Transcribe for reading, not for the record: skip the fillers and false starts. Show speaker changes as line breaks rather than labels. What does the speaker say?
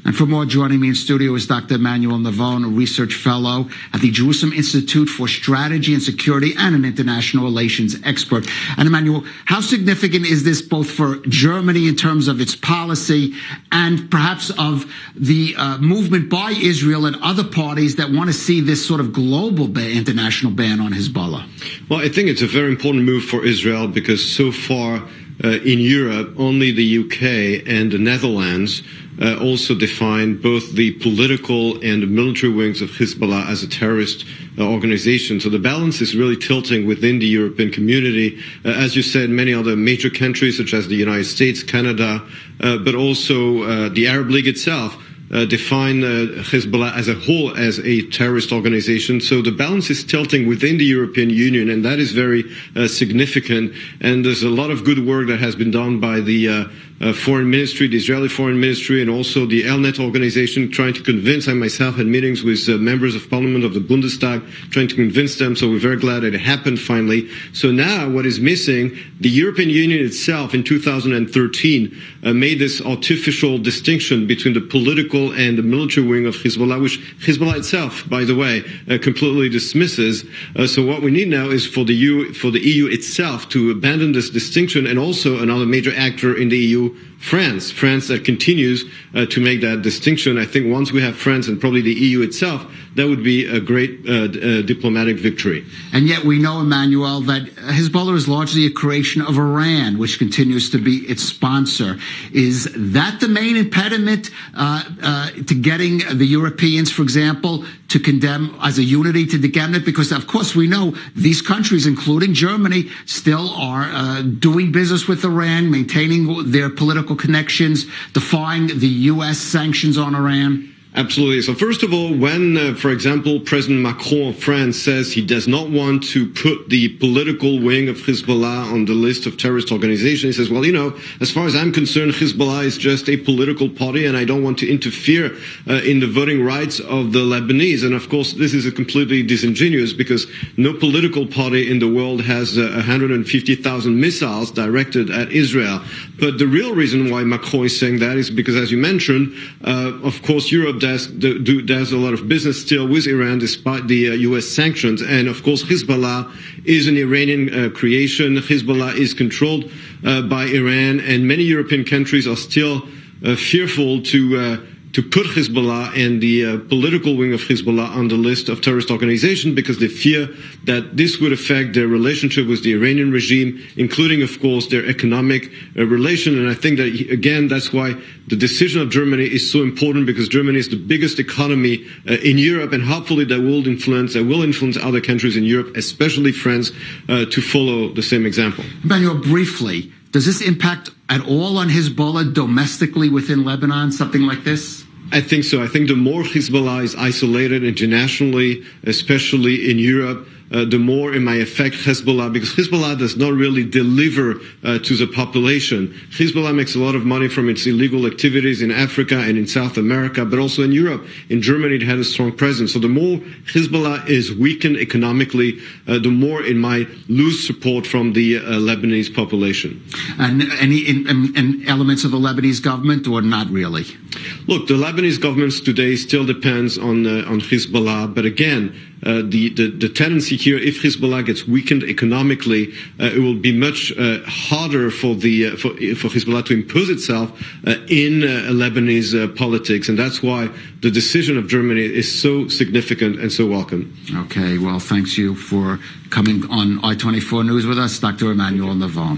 And for more, joining me in studio is Dr. Emmanuel Navon, a research fellow at the Jerusalem Institute for Strategy and Security and an international relations expert. And Emmanuel, how significant is this both for Germany in terms of its policy and perhaps of the movement by Israel and other parties that want to see this sort of global international ban on Hezbollah?
Well, I think it's a very important move for Israel because so far in Europe, only the UK and the Netherlands also define both the political and the military wings of Hezbollah as a terrorist organization. So the balance is really tilting within the European community. As you said, many other major countries such as the United States, Canada, but also the Arab League itself define Hezbollah as a whole as a terrorist organization. So the balance is tilting within the European Union, and that is very significant. And there's a lot of good work that has been done by the foreign ministry, the Israeli foreign ministry, and also the Elnet organization, trying to convince. I myself had meetings with members of parliament of the Bundestag, trying to convince them. So we're very glad that it happened finally. So now what is missing, the European Union itself in 2013 made this artificial distinction between the political and the military wing of Hezbollah, which Hezbollah itself, by the way, completely dismisses. So what we need now is for the EU itself to abandon this distinction, and also another major actor in the EU, France that continues to make that distinction. I think once we have France and probably the EU itself, that would be a great diplomatic victory.
And yet we know, Emmanuel, that Hezbollah is largely a creation of Iran, which continues to be its sponsor. Is that the main impediment to getting the Europeans, for example, to condemn as a unity to condemn it? Because, of course, we know these countries, including Germany, still are doing business with Iran, maintaining their political connections, defying the U.S. sanctions on Iran.
Absolutely. So first of all, when, for example, President Macron of France says he does not want to put the political wing of Hezbollah on the list of terrorist organizations, he says, well, you know, as far as I'm concerned, Hezbollah is just a political party and I don't want to interfere in the voting rights of the Lebanese. And of course, this is a completely disingenuous, because no political party in the world has 150,000 missiles directed at Israel. But the real reason why Macron is saying that is because, as you mentioned, of course, Europe does a lot of business still with Iran despite the U.S. sanctions. And of course, Hezbollah is an Iranian creation. Hezbollah is controlled by Iran, and many European countries are still fearful to put Hezbollah and the political wing of Hezbollah on the list of terrorist organizations, because they fear that this would affect their relationship with the Iranian regime, including, of course, their economic relation. And I think that, again, that's why the decision of Germany is so important, because Germany is the biggest economy in Europe, and hopefully that will influence other countries in Europe, especially France, to follow the same example.
Emmanuel, briefly, does this impact at all on Hezbollah domestically within Lebanon, something like this?
I think so. I think the more Hezbollah is isolated internationally, especially in Europe, the more it might affect Hezbollah, because Hezbollah does not really deliver to the population. Hezbollah makes a lot of money from its illegal activities in Africa and in South America, but also in Europe. In Germany, it had a strong presence. So the more Hezbollah is weakened economically, the more it might lose support from the Lebanese population.
And any elements of the Lebanese government, or not really?
Look, the Lebanese government today still depends on Hezbollah, but again, the tendency here, if Hezbollah gets weakened economically, it will be much harder for Hezbollah to impose itself in Lebanese politics, and that's why the decision of Germany is so significant and so welcome.
Okay, well, thanks you for coming on I24 News with us, Dr. Emmanuel Navon.